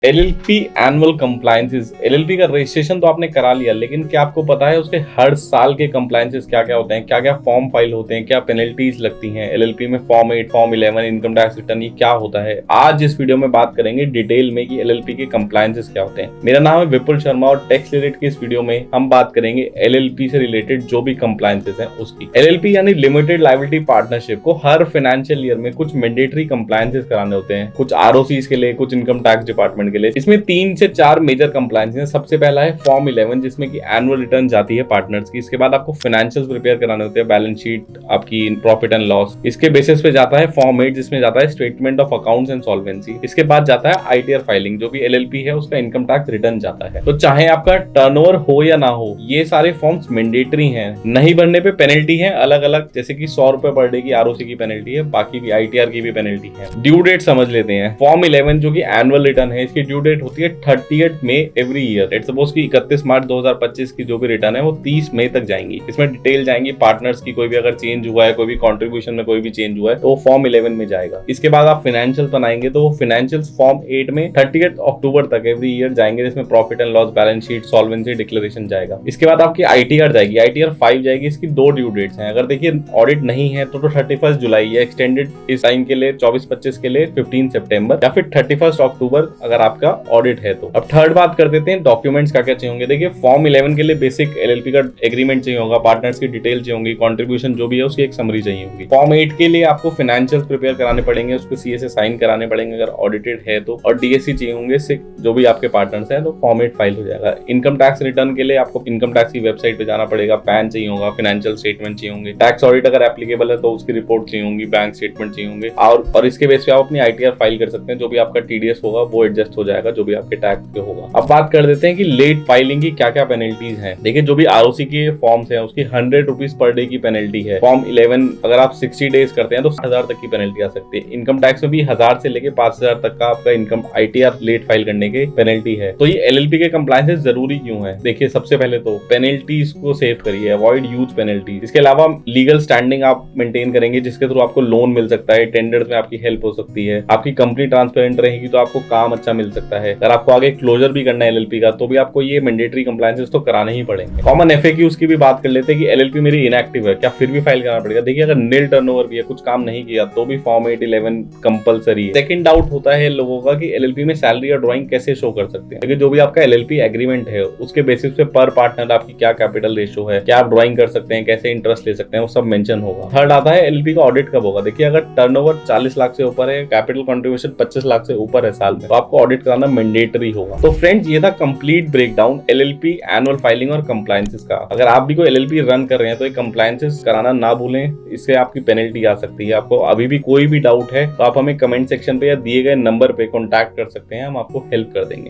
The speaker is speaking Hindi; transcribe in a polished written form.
LLP annual compliances. एलएलपी का रजिस्ट्रेशन तो आपने करा लिया, लेकिन क्या आपको पता है उसके हर साल के कंप्लायंसेस क्या क्या होते हैं, क्या क्या फॉर्म फाइल होते हैं, क्या पेनल्टीज लगती हैं एलएलपी में? Form 8, form 11, income tax return, ये क्या होता है? आज इस वीडियो में बात करेंगे डिटेल में कि एलएलपी के कंप्लायंसेस क्या होते हैं। मेरा नाम है विपुल शर्मा और टैक्स रिलेटेड की इस वीडियो में हम बात करेंगे एलएलपी से रिलेटेड जो भी कंप्लायंसेस हैं उसकी। एलएलपी यानी लिमिटेड लायबिलिटी पार्टनरशिप को हर फाइनेंशियल ईयर में कुछ मैंडेटरी कंप्लायंसेस कराने होते हैं, कुछ आरओसीज के लिए, कुछ इनकम टैक्स डिपार्टमेंट के लिए। इसमें 3 से 4 मेजर कंप्लायंस हैं। सबसे पहला है फॉर्म 11, जिसमें कि एनुअल रिटर्न जाती है पार्टनर्स की। इसके बाद आपको फाइनेंशियल्स प्रिपेयर कराने होते हैं, बैलेंस शीट, आपकी प्रॉफिट एंड लॉस। इसके बेसिस पे जाता है फॉर्म 8, जिसमें जाता है statement of accounts and solvency. इसके बाद जाता है आईटीआर फाइलिंग, जो भी एलएलपी है उसका इनकम टैक्स रिटर्न जाता है। तो चाहे आपका टर्नओवर हो या ना हो, ये सारे फॉर्म्स मैंडेटरी हैं। नहीं भरने पे पेनल्टी है अलग अलग, जैसे कि 100 रुपए पर डे की आरओसी की पेनल्टी है, बाकी भी आईटीआर की भी पेनल्टी है। ड्यू डेट समझ लेते हैं। फॉर्म 11 जो कि एनुअल रिटर्न है, इसकी ड्यू डेट होती है 30 मई एवरी ईयर। लेट्स सपोज कि 31 मार्च 2025 की जो भी रिटर्न है वो 30 मई तक जाएंगी। इसमें डिटेल जाएंगी पार्टनर्स की, कोई भी अगर चेंज हुआ है, कोई भी कंट्रीब्यूशन में कोई भी चेंज हुआ है तो वो फॉर्म 11 में जाएगा। इसके बाद आप फाइनेंशियल बनाएंगे तो वो फाइनेंशियल फॉर्म 8 में 30 अक्टूबर तक एवरी ईयर जाएंगे, जिसमें profit and loss, balance sheet, solvency declaration जाएगा। इसके बाद आपकी आईटीआर जाएगी, आईटीआर 5 जाएगी। इसकी 2 ड्यू डेट्स हैं। अगर देखिए ऑडिट नहीं है तो 31 जुलाई या एक्सटेंडेड इस टाइम के लिए 24-25 के लिए 15 सितंबर या फिर 31 अक्टूबर अगर आपका ऑडिट है तो। अब थर्ड बात कर देते हैं डॉक्यूमेंट्स क्या क्या चाहिए होंगे। देखिए फॉर्म 11 के लिए बेसिक एलएलपी का एग्रीमेंट चाहिए होगा, पार्टनर्स की डिटेल चाहिए होंगी, कंट्रीब्यूशन जो भी है उसकी एक समरी चाहिए होगी। फॉर्म 8 के लिए आपको फाइनेंशियल प्रिपेयर कराने पड़ेंगे, उसको सीए से साइन कराने पड़ेंगे अगर ऑडिटेड है तो, और डीएससी चाहिए होंगे जो भी आपके पार्टनर्स हैं, तो फॉर्म 8 फाइल हो जाएगा। इनकम टैक्स रिटर्न के लिए आपको इनकम टैक्स की वेबसाइट पे जाना पड़ेगा, पैन चाहिए होगा, फाइनेंशियल स्टेटमेंट चाहिए होंगे, टैक्स ऑडिट अगर एप्लीकेबल है तो उसकी रिपोर्ट चाहिए होंगी, बैंक स्टेटमेंट चाहिए होंगे, और इसके बेस पे आप अपनी आईटीआर फाइल कर सकते हैं। जो भी आपका टीडीएस होगा वो एडजस्ट हो जाएगा, जो भी आपके टैक्स पे होगा। अब बात कर देते हैं कि लेट फाइलिंग की क्या क्या पेनल्टीज हैं। देखिए जो भी आरओसी के फॉर्म्स हैं उसकी 100 रुपीज पर डे की पेनल्टी है। फॉर्म 11 अगर आप 60 डेज करते हैं तो 1000 तक की पेनल्टी आ सकती है। इनकम टैक्स में भी 1000 से लेके 5000 तक का आपका इनकम आईटीआर लेट फाइल करने के पेनल्टी है। तो ये एलएलपी के कंप्लायंसेस जरूरी क्यों है? देखिए सबसे पहले तो पेनल्टीज को सेव करिए, अवॉइड यूज पेनल्टी। इसके अलावा लीगल स्टैंडिंग आप मेंटेन करेंगे, जिसके थ्रू आपको लोन मिल सकता है, टेंडर्स में आपकी हेल्प हो सकती है, आपकी कंपनी ट्रांसपेरेंट रहेगी तो आपको काम अच्छा मिल सकता है। अगर आपको आगे क्लोजर भी करना है एलएलपी का तो भी आपको ये मैंडेटरी कंप्लायंसेस तो कराने ही पड़ेंगे। कॉमन एफएक्यूज की भी बात कर लेते हैं कि एलएलपी मेरी इनएक्टिव है, क्या फिर भी फाइल करना पड़ेगा? देखिए अगर नील टर्नओवर भी है, कुछ काम नहीं किया, तो भी फॉर्म 8, 11 कंपलसरी है। सेकंड डाउट होता है लोगों का कि एलएलपी में सैलरी और ड्राइंग कैसे शो कर सकते हैं। जो भी आपका एलएलपी एग्रीमेंट है उसके बेसिस पे पर पार्टनर आपकी क्या कैपिटल रेशियो है, क्या आप ड्राइंग कर सकते हैं, कैसे इंटरेस्ट ले सकते हैं, वो सब मेंशन होगा। थर्ड आता है एलएलपी का ऑडिट कब होगा। देखिए अगर टर्नओवर 40 लाख से ऊपर है, कैपिटल कंट्रीब्यूशन 25 लाख से ऊपर है साल में, तो आपको ऑडिट कराना मैंडेटरी होगा। तो फ्रेंड्स ये था complete breakdown LLP annual filing और कंप्लायंसेस का। अगर आप भी कोई एलएलपी रन कर रहे हैं तो ये कंप्लायंसेस कराना ना भूलें, इससे आपकी पेनल्टी आ सकती है। आपको अभी भी कोई भी डाउट है तो आप हमें कमेंट सेक्शन पे या दिए गए नंबर पे कॉन्टैक्ट कर सकते हैं, हम आपको हेल्प कर देंगे।